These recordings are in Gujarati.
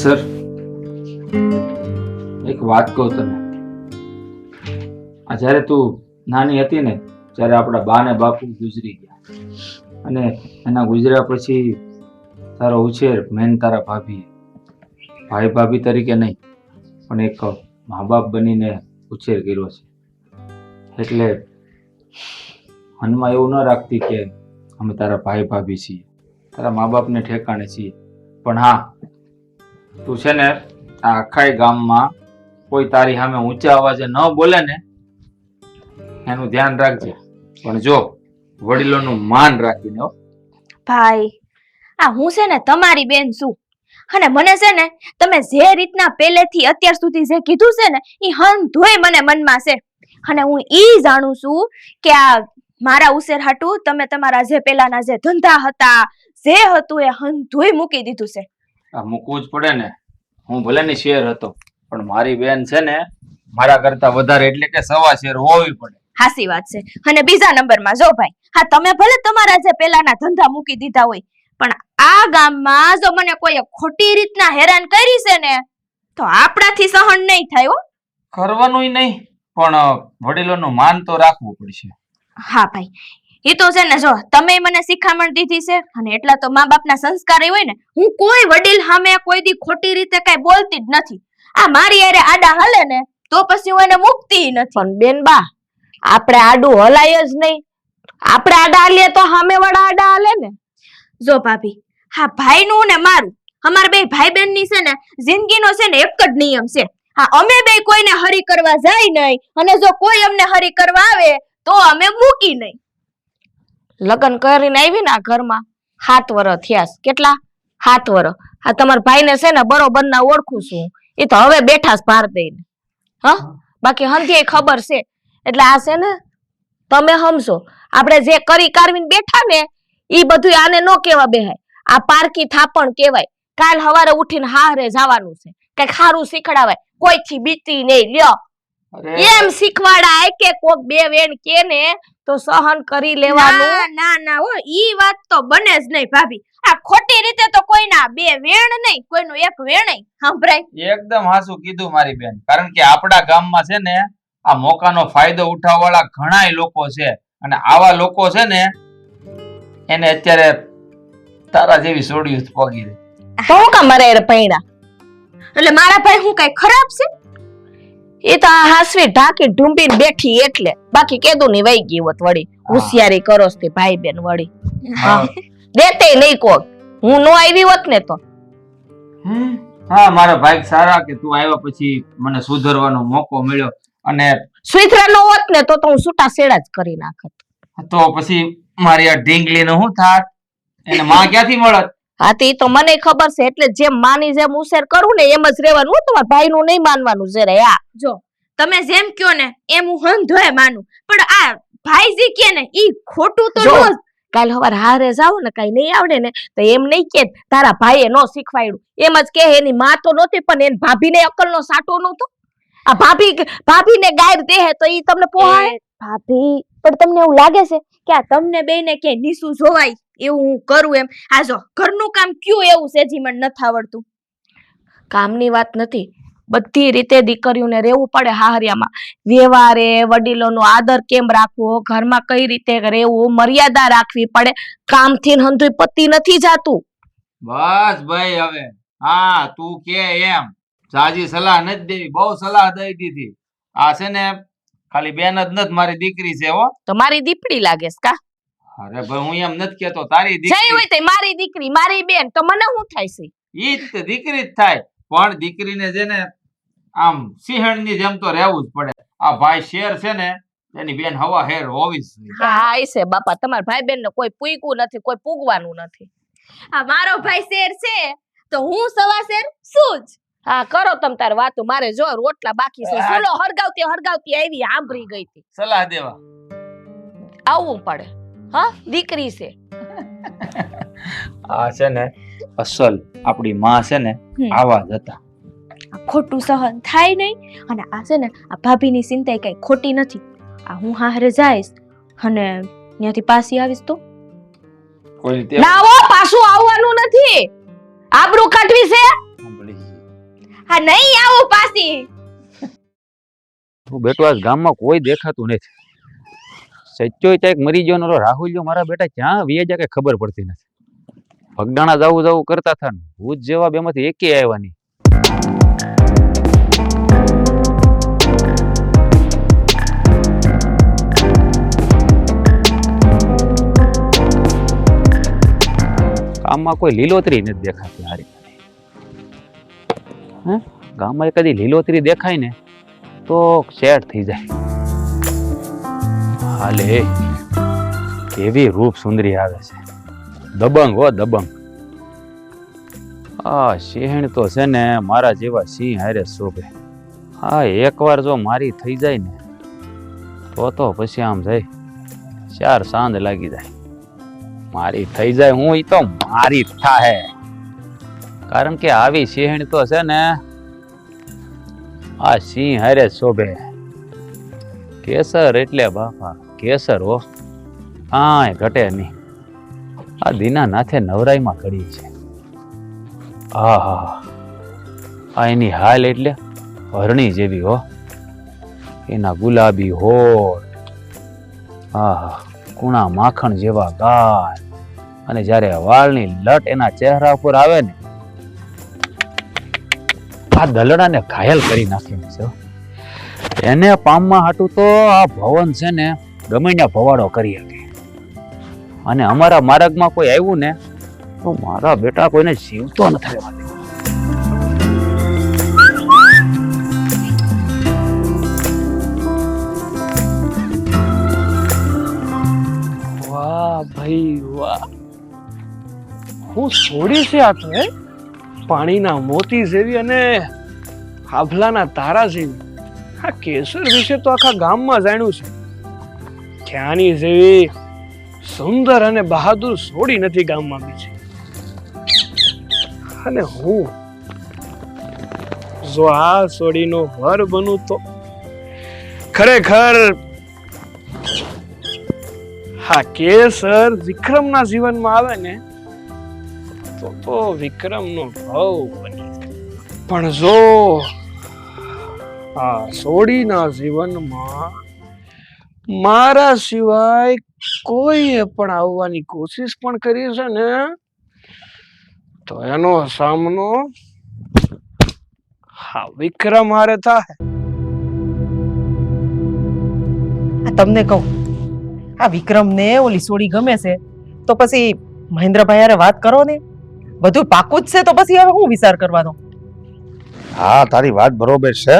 સર, એક વાત કહું તને. આ જ્યારે તું નાની હતી ને ત્યારે આપણા બા ને બાપુ ગુજરી ગયા, અને એના ગુજર્યા પછી તારો ઉછેર મેન તારા ભાભી, ભાઈ ભાભી તરીકે નહીં પણ એક મા બાપ બનીને ઉછેર કર્યો છે. એટલે મનમાં એવું ન રાખતી કે અમે તારા ભાઈ ભાભી છીએ, તારા મા બાપને ઠેકાણે છીએ. પણ હા, તું છે ને આ આખા ગામમાં કોઈ તારી સામે ઊંચા અવાજે ન બોલે ને એનું ધ્યાન રાખજે. પણ જો વડીલોનું માન રાખીને હો. ભાઈ, આ હું છે ને તમારી બેન છું, અને મને છે ને તમે જે રીતના પહેલેથી અત્યાર સુધી જે કીધું છે ને એ હંધોય મને મનમાં છે. અને હું ઈ જાણું છું કે આ મારા ઉછેર હાટું તમે તમારા જે પેલાના જે ધંધા હતા જે હતું એ હંધોય મૂકી દીધું છે. આ મૂકવું જ પડે ને. હું ભલે ની શેર હતો પણ મારી બેન છે ને મારા કરતા વધારે એટલે કે સવા શેર હોવી પડે. હાસી વાત છે. અને બીજા નંબરમાં જો ભાઈ, હા તમે ભલે તમારા જે પેલાના ધંધા મૂકી દીધા હોય પણ આ ગામમાં જો મને કોઈ ખોટી રીતના હેરાન કરી છે ને તો આપણાથી સહન નહીં થાય હો. કરવાનું નહીં પણ વડીલોનું માન તો રાખવું પડશે. હા ભાઈ, એ તો છે ને જો તમે મને શિખામણ દીધી છે અને એટલા તો મા બાપના સંસ્કાર હોય ને. હું કોઈ વડીલ સામે કોઈ દી ખોટી રીતે કઈ બોલતી જ નથી. આ મારી હારે આડા હાલે ને તો પછી હું એને મુકતી નથી. પણ બેન બા, આપણે આડું હલાય જ નહીં. આપણે આડા હાલીએ તો સામે વાળા આડા હાલે ને. જો ભાભી, હા ભાઈનું ને મારું, અમાર બે ભાઈ બહેન ની છે ને જિંદગીનો છે ને એક જ નિયમ છે. હા, અમે બે કોઈને હરી કરવા જાય નહીં અને જો કોઈ અમને હરી કરવા આવે તો અમે મૂકી નહીં. લગ્ન કરીને આવી ને આ ઘરમાં 7 વર્ષ થયા. કેટલા? 7 વર્ષ. આ તમારા ભાઈને છે ને બરોબર ના ઓળખું છું. એ તો હવે બેઠા જ ભાર દઈને. હા, બાકી હંધી ખબર છે. એટલે આ છે ને તમે સમજો, આપણે જે કરી કારવીને બેઠા ને ઈ બધું આને નો કેવા બેહાય. આ પારકી થાપણ કેવાય. કાલ સવારે ઉઠીને હારે જવાનું છે, કઈક સારું શીખડાવાય, કોઈથી બીતી નહીં. લ્યો એમ શીખવાડાય કે કોક બે વેણ કે ને તો સહન કરી લેવાનું. ના ના હો, ઈ વાત તો બને જ નહીં ભાભી. આ ખોટી રીતે તો કોઈના બે વેણ નહીં, કોઈનું એક વેણ નહીં સંભળાય. એકદમ હાસું કીધું મારી બેન. કારણ કે આપણા ગામમાં છે ને આ મોકાનો ફાયદો ઉઠાવવાવાળા ઘણાય લોકો છે, અને આવા લોકો છે ને એને અત્યારે તારા જેવી સોડિયું પગી રહી. તો હું કામ મારે પૈણા? એટલે મારા ભાઈ હું કઈ ખરાબ છે? એ તો આ હાસવી ઢાંકી ઢૂંબીને બેઠી એટલે. બાકી કેદું ની વઈ ગઈ હોત વળી. હોશિયારી કરો છો ભાઈ બેન વળી. દેતે નહીં કોક. હું નો આવી હોત ને તો. હા, મારા ભાઈ સારા કે તું આવ્યા પછી મને સુધરવાનો મોકો મળ્યો. અને સુઈથરા નો હોત ને તો હું છૂટા સેડા જ કરી નાખત. તો પછી મારી આ ઢીંગલી નો શું થાત? એને માં ક્યાંથી મળત? હા, તે તો મને ખબર છે. એટલે જેમ માની જેમ ઉછેર કરું ને એમ જ રહેવાનું. તમારા ભાઈ નું નહીં માનવાનું જરે. હા, જો તમે જેમ કયો ને એમ હું હંધોય માનું, પણ આ ભાઈજી કે ને ઈ ખોટું તો જો, રોજ. કાલ સવારે હારે જાવ ને કઈ નહીં આવડે ને તો એમ નહીં કે તારા ભાઈએ નો શીખવાડ્યું. એમ જ કે એની માં તો નહોતી પણ એની ભાભીને અકલ નો સાટો નહોતો. આ ભાભીને ગાયર દેહે તો ઈ તમને પોહાય? ભાભી, પણ તમને એવું લાગે છે કે આ તમને બેને કે નીસું જોવાય એવું હું કરું એમ? આ જો ઘરનું કામ કયું એવું છે જે મને નથી આવડતું. કામની વાત નથી, બધી રીતે દીકરીઓને રહેવું પડે હાહરિયામાં. વ્યવહારે વડીલોનો આદર કેમ રાખવો, ઘરમાં કઈ રીતે રહેવું, મર્યાદા રાખવી પડે. કામથી હંધુય પતિ નથી જાતું. બસ ભાઈ, હવે હા તું કે એમ જાજી સલાહ નથી દેવી. બહુ સલાહ દઈ દીધી. આ છે ને ખાલી બેન જ નથી, મારી દીકરી છે હો. તો મારી દીપડી લાગેસ કા? અરે ભાઈ, હું એમ નથી કેતો તારી જઈ દીકરી. હોય તે મારી દીકરી, મારી બેન, તો મને શું થાય છે? ઈ જ દીકરી જ થાય. પણ દીકરીને છે ને આમ સિંહણની જેમ તો રહેવું જ પડે. આ ભાઈ શેર છે ને એની બેન હવા હેર હોવી જ જોઈએ. હા, છે બાપા. તમારા ભાઈ બેન ને કોઈ પૂગ્યું નથી, કોઈ પૂગવાનું નથી. આ મારો ભાઈ શેર છે તો હું સવા શેર શું જ. હા, કરો તમ તાર વાતો. મારે જો રોટલા બાકી છે. સુલો હરગાવતી હરગાવતી આવી આંભરી ગઈ હતી. સલાહ દેવા આવવું પડે. હા, દીકરી છે. આ છે ને અસલ આપણી માં છે ને આવા જ હતા. ખોટું સહન થાય નહીં. અને આ છે ને આ ભાભીની ચિંતા કઈ ખોટી નથી. આ હું હારે જઈશ અને ત્યાંથી પાછી આવીશ તો ના હો, પાછું આવવાનું નથી. આબરૂ કાઢવી છે. હા નહીં આવું પાછી. હું બેટો આજ ગામમાં કોઈ દેખાતું નથી. સચ્ચોય ક્યાંક મરી ગયો ને રાહુલ જો મારા બેટા ક્યાં વીએ જાય કઈ ખબર પડતી નથી. ભગડાણા જાવું કરતા હતા ને ભૂત જેવા બેમાંથી એકે આવ્યા નહીં. ગામમાં કોઈ લીલોતરી નથી દેખાતી હારી. હે ગામમાં કદી લીલોતરી દેખાય ને તો સેટ થઈ જાય. હાલે કેવી રૂપ સુંદરી આવે છે, દબંગ હો દબંગ. આ સિંહણ તો છે ને મારા જેવા સિંહ હારે શોભે. હા એકવાર જો મારી થઈ જાય ને તો પછી આમ જાય 4 સાંજ લાગી જાય. મારી થઈ જાય હું ઈ તો મારી થાહે. કારણ કે આવી સિંહણ તો છે ને આ સિંહ હારે શોભે. કેસર એટલે બાપા કેસર હો, કાંઈ ઘટે નહીં. આ દીનાનાથે નવરાઈમાં કરી છે. આહા આ એની હાલ એટલે હરણી જેવી હો, એના ગુલાબી હોઠ, આહા કુણા માખણ જેવા ગાલ, અને જ્યારે વાળની લટ એના ચહેરા ઉપર આવે ને આ દલડાને ઘાયલ કરી નાખીને છે. એને પામવા હાટું તો આ ભવન છે ને ગમે ત્યાં ભવાડો કરી શકે. અને અમારા માર્ગમાં કોઈ આવ્યું ને તો મારા બેટા કોઈને જીવતો નથી રહેવા દેવો. વાહ ભાઈ વાહ, હું છોડી છે આ તો હે, પાણીના મોતી જેવી અને આભલાના તારા જેવી. આ કેસર વિશે તો આખા ગામમાં જાણ્યું છે. ક્યાંની જેવી સુંદર અને બહાદુર છોડી નથી ગામમાં બીજી. અને હું જો આ છોડીનો વર બનું તો ખરેખર હા કેસર વિક્રમના જીવનમાં આવે ને તો વિક્રમનો ભાવ બની. પણ જો આ સોડીના જીવનમાં મારા સિવાય કોઈએ પણ આવવાની કોશિશ પણ કરી છે ને તો એનો સામનો હા વિક્રમ હારે થાય. તમને કહું, આ વિક્રમ ને ઓલી સોડી ગમે છે તો પછી મહેન્દ્રભાઈ હારે વાત કરો ને. બધું પાકું જ છે તો પછી હવે હું વિચાર કરવાનો. હા તારી વાત બરોબર છે.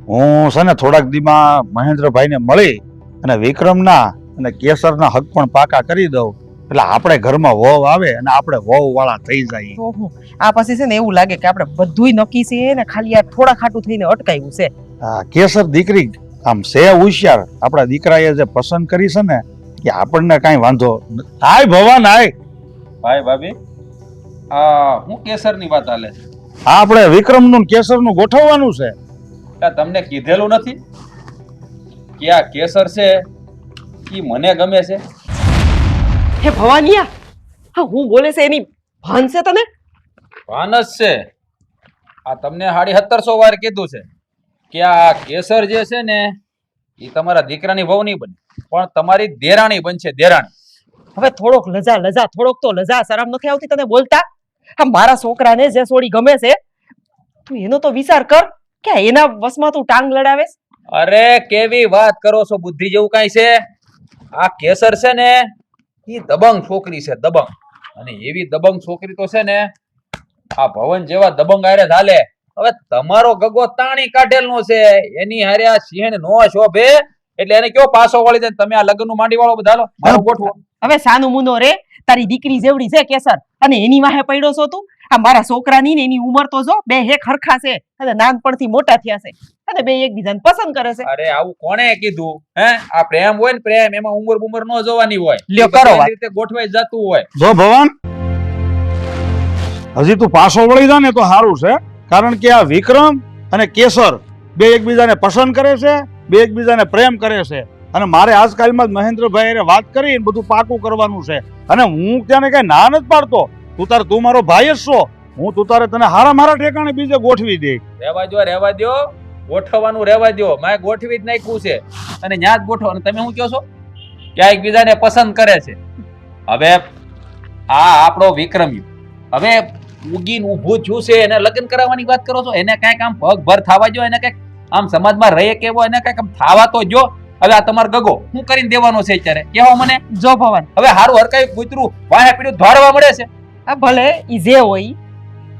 હું છે ને થોડાક દીમાં મહેન્દ્રભાઈ ને મળી અને વિક્રમના અને કેસરના હક પણ પાકા કરી દઉં એટલે આપણે ઘરમાં વહુ આવે અને આપણે વહુ વાળા થઈ જાય. ઓહો, આ પછી છે ને એવું લાગે કે આપણે બધુંય નક્કી છે ને ખાલી આ થોડા ખાટું થઈને અટકાયું છે. હા કેસર દીકરી આમ છે હોશિયાર. આપણા દીકરાએ જે પસંદ કરી છે ને કે આપણને કાંઈ વાંધો આય ભવાન આય. ભાઈ ભાભી આ હું કેસરની વાત હાલે છે. હા આપણે વિક્રમનું ને કેસરનું ગોઠવવાનું છે. તમને કીધેલું નથી કે આ કેસર છે ઈ મને ગમે છે? હે ભવાનિયા, હા હું બોલે છે એની ભાન છે તને? ભાન જ છે. આ તમને 1750 વાર કીધું છે કે આ કેસર જે છે ને એ તમારા દીકરાની વહુ નહીં બને પણ તમારી દેરાણી બનશે, દેરાણી. હવે થોડોક લજા થોડોક તો લજા શરમ નથી આવતી તને બોલતા? હા મારા છોકરાને જે સોડી ગમે છે તું એનો તો વિચાર કર કે એના વસમાં તું ટાંગ લડાવેસ. અરે કેવી વાત કરો છો, બુદ્ધિ જેવું કાંઈ છે? આ કેસર છે ને એ દબંગ છોકરી છે, દબંગ. અને એવી દબંગ છોકરી તો છે ને આ ભવન જેવા દબંગ હારે ચાલે. હવે તમારો ગગો તાણી કાઢેલનો છે, એની હારે આ સિંહણ નો શોભે એટલે એને કયો પાછો વળી દે. તમે આ લગ્નનું માંડી વાળો બધા લો, મારો ગોઠવો. હવે સાનું મુનો રે, તારી દીકરી જેવડી છે કેસર અને એની વાહે પડ્યો છો તું. આ મારા છોકરાની ને એની ઉંમર તો જો બે હે ખરખા છે અને નાનપણથી મોટા થયા છે અને બે એકબીજાને પસંદ કરે છે. અરે આવું કોણે કીધું? હે આ પ્રેમ હોય ને પ્રેમ, એમાં ઉંમર બુમર નો જોવાની હોય. લ્યો કરો વાત. રીતે ગોઠવાઈ જતું હોય. જો ભવાન હજી તું પાછો વળી જા ને તો સારું છે. કારણ કે આ વિક્રમ અને કેસર બે એકબીજાને પસંદ કરે છે, બે એકબીજાને પ્રેમ કરે છે. અને મારે આજકાલમાં જ મહેન્દ્રભાઈ હારે વાત કરીને બધું પાકું કરવાનું છે. અને હું ત્યાંને કઈ ના નથી પાડતો. તું મારો ભાઈ જ છો હું તું તારે તને હારા મારા ઠેકાણે બીજે ગોઠવી દે. રહેવા દો ગોઠવવાનું રહેવા દો. મેં ગોઠવી જ નાખ્યું છે અને ન્યા જ ગોઠવો. અને તમે શું કહો છો કે આ એકબીજાને પસંદ કરે છે? હવે આ આપણો વિક્રમ હવે ઉગીને ઊભું થયું છે, એને લગ્ન કરાવવાની વાત કરો છો? એને કાંઈક આમ પગભર થવા જો, એને કાંઈક આમ સમાજમાં રહે કેવો, એને કાંઈક આમ થાવા તો જો. હવે આ તમારો ગગો શું કરીને દેવાનો છે અત્યારે કેવો મને? જો ભવન, હવે હારું હરકાયું કૂતરું વાહે પીડ્યું ધોરવા મળે છે. આ ભલે ઈ જે હોય,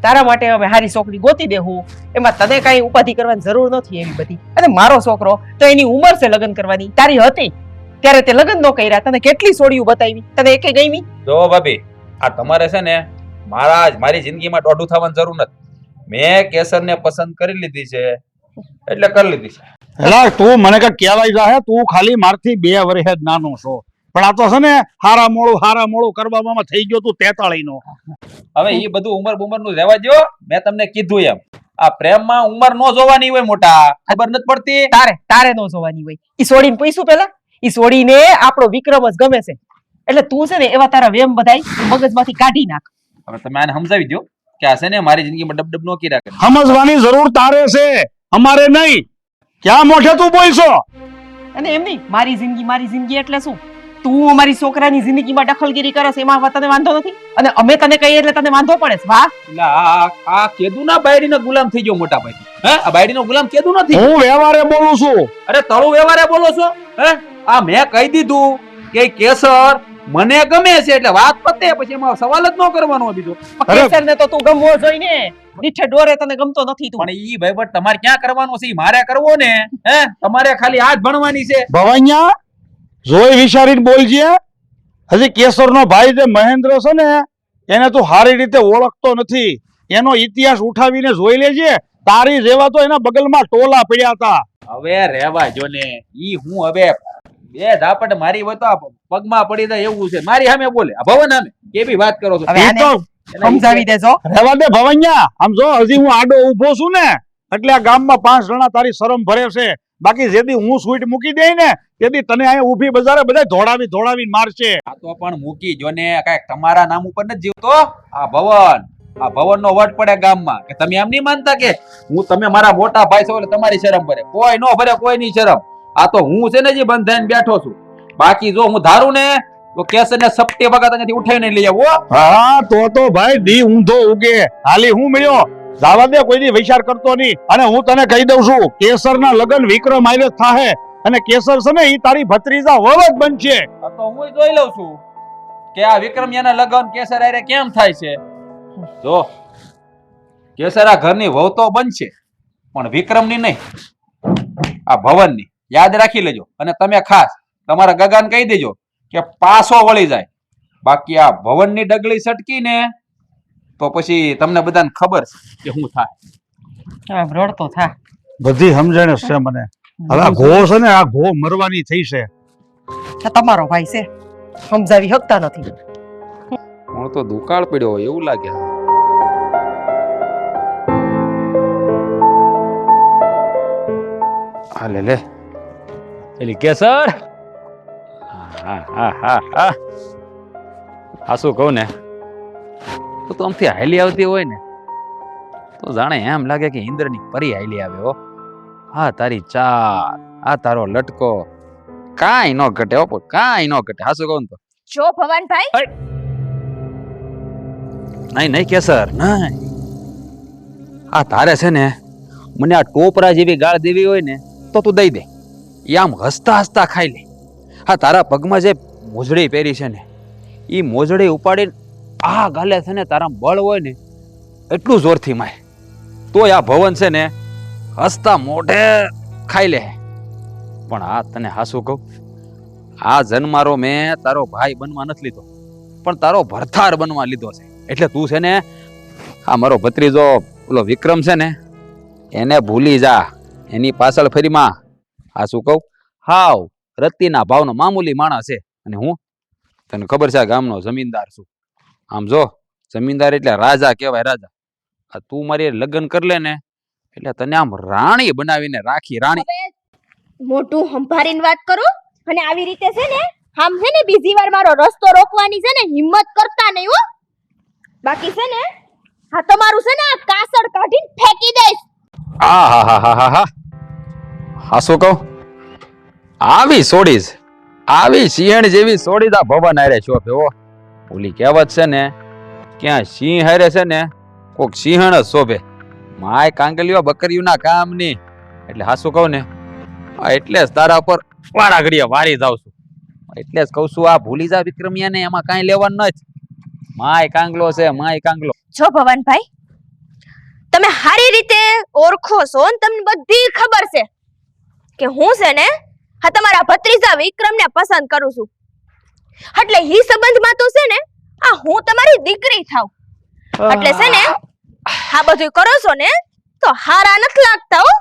તારા માટે હવે હારી છોકરી ગોતી દેવું, એમાં તને કઈ ઉપાધિ કરવાની જરૂર નથી એવી બધી. અને મારો છોકરો તો એની ઉંમર છે લગ્ન કરવાની, તારી હતી ત્યારે તે લગ્ન ન કર્યા. તને કેટલી સોડિયું બતાવી, તને એકે ગમી? જો ભાભી, આ તમારે છે ને મારી જિંદગીમાં દોઢું થવાની જરૂર નથી. મેં કેસરને પસંદ કરી લીધી છે એટલે કરી લીધી છે. એલા તું મને કઈ કહેવાય જાહે, તું ખાલી મારથી 2 વર્ષ જ નાનો છો, પણ આ તો છે ને હારા મોળું કરવામાં થઈ ગયો તું 43 નો. હવે એ બધું ઉંમર નું રહેવા દો. મેં તમને કીધું એમ, આ પ્રેમમાં ઉંમર નો જોવાની હોય મોટા, ખબર નથી પડતી? તારે નો જોવાની હોય. ઈ સોડીને પૈસું પેલા, ઈ સોડીને આપણો વિક્રમ જ ગમે છે, એટલે તું છે ને એવા તારા વેમ બધાય મગજમાંથી કાઢી નાખ. હવે તમે આને સમજાવી દો કે આ છે ને મારી જિંદગીમાં ડબડબ નો કર્યા કરે. સમજવાની જરૂર તારે છે, અમારે નહીં. ક્યાં મોઢે તું બોલશો? અને એમ નહીં, મારી જિંદગી એટલે શું? તું અમારી છોકરાની જિંદગીમાં દખલગીરી કરસ એમાં તને વાંધો નથી, અને અમે તને કહીએ એટલે તને વાંધો પડે છે? વાહ! એટલે આ કેદુના બાયડીનો ગુલામ થઈ ગયો મોટા ભાઈ. હે, આ બાયડીનો ગુલામ કેદુ નથી. હું વ્યવહારે બોલું છું. અરે તળું વ્યવહારે બોલો છો? હે, આ મેં કહી દીધું કે કેસર મને ગમે છે એટલે વાત પતે, પછી એમાં સવાલ જ ન કરવાનો બીજો. કેસરને તો તું ગમવો જોઈને, નીઠે ડોરે તને ગમતો નથી તું. પણ ઈ ભાઈ બટ તમારે ક્યાં કરવાનો છે? ઈ મારે કરવો ને. હે, તમારે ખાલી આ જ ભણવાની છે. ભવાઈયા જોઈ વિચારીને બોલજે. હજી કેસરનો ભાઈ જે મહેન્દ્ર છે ને એને તું સારી રીતે ઓળખતો નથી. એનો ઇતિહાસ ઉઠાવીને જોઈ લેજે. તારી જેવા તો એના બગલમાં ટોલા પડ્યા હતા. હવે રહેવા જો ને. ઈ હું હવે બે ઝાપટ મારી હોય તો પગમાં પડી જાય એવું છે. મારી સામે બોલે, આ ભવન સામે કેવી વાત કરો છો? હવે આને સમજાવી દેજો. રહેવા દે ભવાઈયા. આમ જો હજી હું આડો ઊભો છું ને એટલે આ ગામમાં 5 જણા તારી શરમ ભરે છે. બાકી જેદી હું સ્વીટ મૂકી દે ને તેદી તને અહીંયા ઊભી બજારે બધા ધોડાવી મારશે. આ તો પણ મૂકી જો ને, કાંઈક તમારા નામ ઉપર નથી જીવતો. આ ભવન નો વટ પડે ગામમાં કે તમે એમ નહીં માનતા કે તમે મારા મોટા ભાઈ છો એટલે તમારી શરમ ભરે? કોઈ નો ભરે, કોઈ ની શરમ. આ તો હું છે ને જે બંધાઈને બેઠો છું. બાકી જો હું ધારું ને તો કેસર ને સપટી વગર ત્યાંથી ઉઠાવીને લઈ આવો. હા તો ભાઈ દી ઊંધો ઉગે. હાલી હું મળ્યો જાવા દે, કોઈ દી વિચાર કરતો નહીં. અને હું તને કહી દઉં છું, કેસરના લગ્ન વિક્રમ આયરે થાહે, અને કેસર છે ને ઈ તારી ભત્રીજા વવ જ બનશે. આ તો હું જોઈ લઉં છું કે આ વિક્રમ એના લગ્ન કેસર આયરે કેમ થાય છે. જો કેસર આ ઘરની વહુ તો બનશે, પણ વિક્રમની નહીં, આ ભવનની. યાદ રાખી લેજો. અને તમે ખાસ તમારા ગગાને કહી દેજો કે પાછો વળી જાય. બાકી આ ભવનની ડગલી સટકી ને તો પછી તમને બધાને ખબર છે કે શું થાય. રડતો થા. બધી સમજણ છે મને. હવે આ ઘો છે ને, આ ઘો મરવાની થઈ છે. આ તમારો ભાઈ છે, સમજાવી શકતા નથી. હું તો દુકાળ પડ્યો હોય એવું લાગે. હા લે એલી કેસર. હા શું કહું ને, તો આમથી હાલી આવતી હોય ને તો જાણે એમ લાગે કે ઇન્દ્રની પરી હાલી આવે. હો, હા તારી ચાલ, આ તારો લટકો, કાંઈ ન ઘટે. હો કાંઈ ન ઘટે. હા શું કહું તો જો ભવનભાઈ, નહીં કેસર નહીં. આ તારે છે ને મને આ ટોપરા જેવી ગાળ દેવી હોય ને તો તું દઈ દે. એ આમ હસતા હસતા ખાઈ લે. હા તારા પગમાં જે મોજડી પહેરી છે ને એ મોજડી ઉપાડીને આ ગાલે છે ને તારા બળ હોય ને એટલું જોરથી માય તોય આ ભવન છે ને હસતા મોઢે ખાઈ લે. પણ આ તને હાસું કહું, આ જન્મારો મેં તારો ભાઈ બનવા નથી લીધો, પણ તારો ભરથાર બનવા લીધો છે. એટલે તું છે ને આ મારો ભત્રીજો ઓલો વિક્રમ છે ને એને ભૂલી જા. એની પાછળ ફરીમાં આ શું કહું, હાવ રત્તીના ભાવનો મામૂલી માણસ છે. અને હું તને ખબર છે આ ગામનો જમીનદાર છું. આમ જો જમીનદાર એટલે રાજા કહેવાય, રાજા. આ તું મારી લગ્ન કરી લે ને એટલે તને આમ રાણી બનાવીને રાખી. રાણી મોટું સંભાળીને વાત કરો. અને આવી રીતે છે ને આમ છે ને બીજી વાર મારો રસ્તો રોકવાની છે ને હિંમત કરતા નહીં હો. બાકી છે ને હા તમારું છે ને આ કાસળ કાઢીને ફેંકી દઈશ. આ શું કહું? આવી સોડીશ, આવી સિંહણ જેવી સોડીદા ભવન હારે છો ભેવો. ઓલી કહેવત છે ને, ક્યાં સિંહ હારે છે ને કોક સિંહણ જ શોભે. માય કાંગલીઓ બકરીઓના કામ ની. એટલે હાસું કહું ને, એટલે જ તારા પર વારા ઘડીએ વારી જાઉં છું. એટલે જ કહું છું, આ ભૂલી જા વિક્રમિયા ને, એમાં કાંઈ લેવાનું નથી. માય કાંગલો છે, માય કાંગલો. જો ભવનભાઈ, તમે સારી રીતે ઓળખો છો ને તમને બધી ખબર છે કે હું છે ને હા તમારા ભત્રીજા વિક્રમને પસંદ કરું છું. એટલે ઈ સંબંધમાં તો છે ને આ હું તમારી દીકરી થાવ. એટલે છે ને આ બધું કરો છો ને તો હારા નથી લાગતા હો.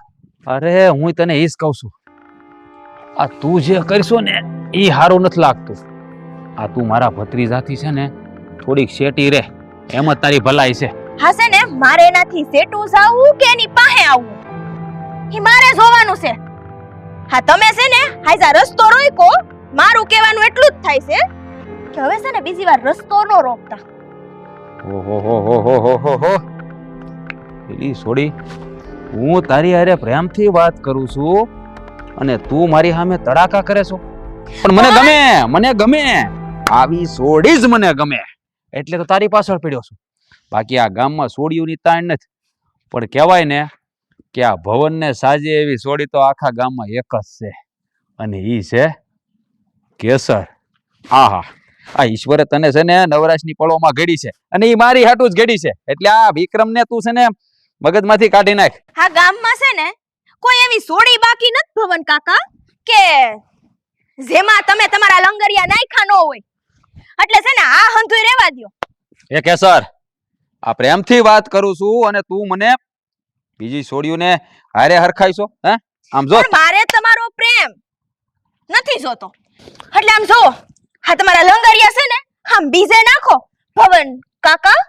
અરે હું તને ઈ જ કહું છું, આ તું જે કરશો ને ઈ હારું નથી લાગતું. આ તું મારા ભત્રીજાથી છે ને થોડીક શેટી રે, એમ જ તારી ભલાઈ છે. હા છે ને મારે એનાથી સેટું જાવું કે એની પાસે આવવું ઈ મારે જોવાનું છે. હા તમે છે ને હાઈઝા રસ્તો રોકો. મારું કહેવાનું એટલું જ થાય છે કે હવે છે ને બીજી વાર રસ્તો નો રોકતા. ઓહો એલી છોડી, હું તારી હારે પ્રેમથી વાત કરું છું અને તું મારી સામે તડાકા કરે છો. પણ મને ગમે આવી સોડી જ મને ગમે, એટલે તો તારી પાછળ પડ્યો છું. બાકી આ ગામમાં સોડીઓની તાણ નથી, પણ કહેવાય ને કે આ ભવનને સાજે એવી સોડી તો આખા ગામમાં એક જ છે, અને ઈ છે કેસર. આહા, આ ઈશ્વરે તને છે ને નવરાશની પળોમાં ઘડી છે, અને ઈ મારી હાટું જ ઘડી છે. એટલે આ વિક્રમને તું છે ને મગજમાંથી કાઢી નાખ. હા ગામમાં છે ને કોઈ એવી સોડી બાકી નથી ભવન કાકા કે જેમાં તમે તમારા લંગરિયા નાખ્યા ન હોય. એટલે છે ને આ હંધુય રહેવા દ્યો. એ કેસર, આ પ્રેમથી વાત કરું છું અને તું મને બીજી સોડીઓને હારે હરખાઈશો? હે આમ જો, પણ મારે તમારો પ્રેમ નથી જોતો. એટલે આમ જો હા તમારા લંગરિયા છે ને આમ બીજે નાખો ભવન કાકા.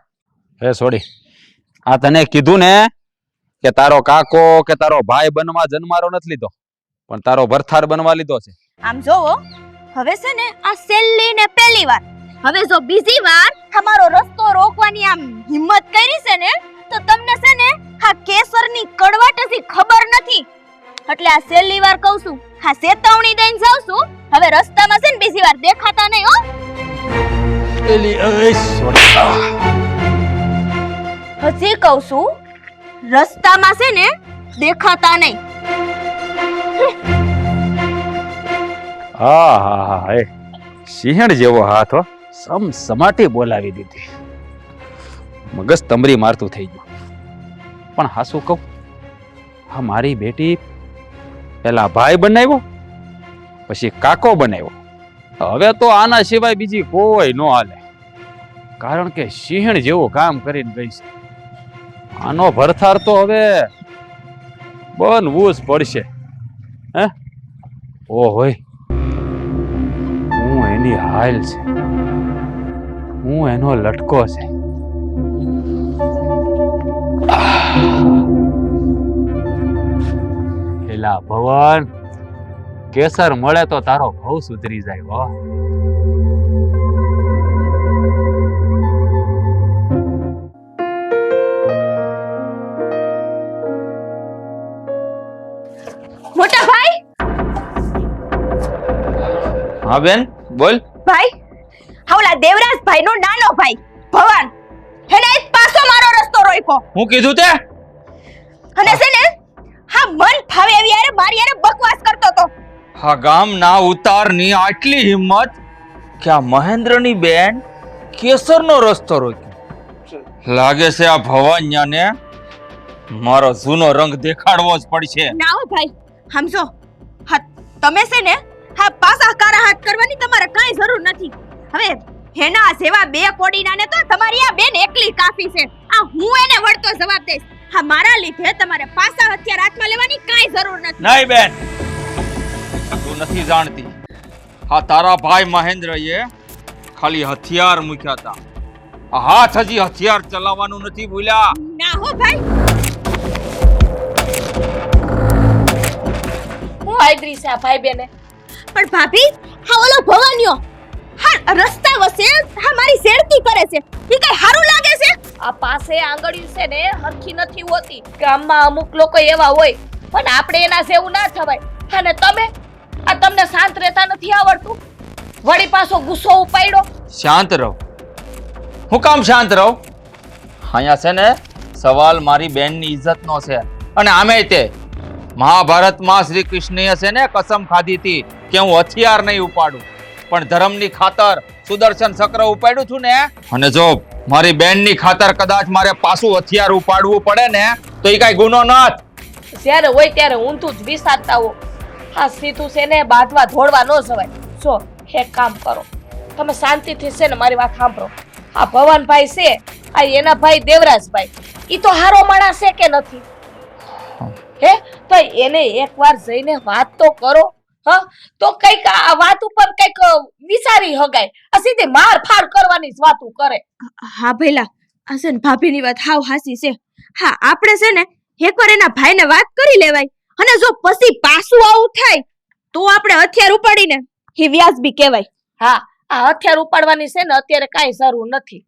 હે સોડી, આ તને કીધું ને કે તારો કાકો કે તારો ભાઈ બનવા જન્મારો નથી લીધો, પણ તારો ભરથાર બનવા લીધો છે. આમ જોવો, હવે છે ને આ છેલ્લી ને પહેલી વાર, હવે જો બીજી વાર તમારો રસ્તો રોકવાની આમ હિંમત કરી છે ને તો તમને છે ને આ કેસરની કડવાટ હજી ખબર નથી. એટલે આ છેલ્લી વાર કહું છું, હા ચેતવણી દઈને જાઉં છું. હવે રસ્તામાં છે ને બીજી વાર દેખાતા નહીં હો. એલી એ સોડી, હજી કહું છું, રસ્તામાં છે ને દેખાતા નહીં. હા એ સિંહણ જેવો હાથ હો, સમાટી બોલાવી દીધી. મગજ તમરી મારતું થઈ ગયું. પણ હાસું કહું, હા મારી બેટી પેલા ભાઈ બનાવ્યો, પછી કાકો બનાવ્યો, હવે તો આના સિવાય બીજી કોઈ ન હાલે. કારણ કે સિંહણ જેવું કામ કરીને ગઈ છે. આનો ભરથાર તો હવે બનવું જ પડશે. હે ઓ હોય, હું એની હાલ છે, હું એનો લટકો છે. એલા ભવન, કેસર મળે તો તારો ભાવ સુધરી જાય. હો મોટા ભાઈ. હા બેન બોલ. ભાઈ હા ઓલા દેવરાજ ભાઈ નો નાનો ભાઈ ભવન એને એક પાછો મારો રસ્તો રોક્યો. હું કીધું તે? અને છે ને હા મન ફાવે એવી યારે મારી યારે બકવાસ કરતો તો. હા ગામના ઉતારની આટલી હિંમત કે આ મહેન્દ્રની બેન કેસરનો રસ્તો રોક્યો. લાગે છે આ ભવાન્યાને મારો જૂનો રંગ દેખાડવો જ પડશે. ના હો ભાઈ, સમજો હા તમે છે ને હા પાછા કારા હાથ કરવાની તમારે કાંઈ જરૂર નથી. હવે હેના જેવા બે કોડીનાને તો તમારી આ બેન એકલી કાફી છે. આ હું એને વળતો જવાબ દઈશ. હા મારા લીધે તમારે પાછા હથિયાર હાથમાં લેવાની કાંઈ જરૂર નથી. નહીં બેન, તું નથી જાણતી. હા તારા ભાઈ મહેન્દ્રએ ખાલી હથિયાર મૂક્યા હતા. આ હાથ હજી હથિયાર ચલાવવાનું નથી ભૂલ્યા. ના હો ભાઈ. હું આદરી છે આ ભાઈ બેને. પણ ભાભી હા ઓલો ભવાન્યો હા રસ્તા વસે હા મારી શેરતી કરે છે. ઈ કઈ હારું લાગે છે? આ પાસે આંગળીયું છે ને હરખી નથી હોતી. ગામમાં અમુક લોકો એવા હોય પણ આપણે એના જેવું ના થવાય. અને તમને શાંત રહેતા નથી આવડતું? વળી પાછો ગુસ્સો ઉપાડ્યો. શાંત રહો. હું કામ શાંત રહો? અહીંયા છે ને સવાલ મારી બેનની ઇજ્જતનો છે. અને આમે તે મહાભારતમાં શ્રી કૃષ્ણએ છે ને કસમ ખાધી હતી કે હું હથિયાર નહીં ઉપાડું, પણ ધર્મની ખાતર સુદર્શન ચક્ર ઉપાડ્યું છું ને. અને જો મારી બેનની ખાતર કદાચ મારે પાછું હથિયાર ઉપાડવું પડે ને તો એ કાંઈ ગુનો નથી. જ્યારે હોય ત્યારે ઊંધું જ વિસારતા હો. આ સીધું છે ને બાંધવા ધોડવા ન જવાય. જો એક કામ કરો, તમે શાંતિથી છે ને મારી વાત સાંભળો. આ ભવાનભાઈ છે, આ એના ભાઈ દેવરાજભાઈ, ઈ તો હારો માણસ છે કે નથી? હે, તો એને એકવાર જઈને વાત તો કરો. હા, તો કઈક આ વાત ઉપર કઈક વિચારી હગાય. આ સીધી માર ફાડ કરવાની જ વાતું કરે. હા ભઈલા, આ છે ને ભાભીની વાત હાવ હાસી છે. હા, આપણે છે ને એકવાર એના ભાઈને વાત કરી લેવાય, અને જો પછી પાછું આવું થાય તો આપણે હથિયાર ઉપાડીને એ વ્યાજબી કહેવાય. હા, આ હથિયાર ઉપાડવાની છે ને અત્યારે કાંઈ જરૂર નથી.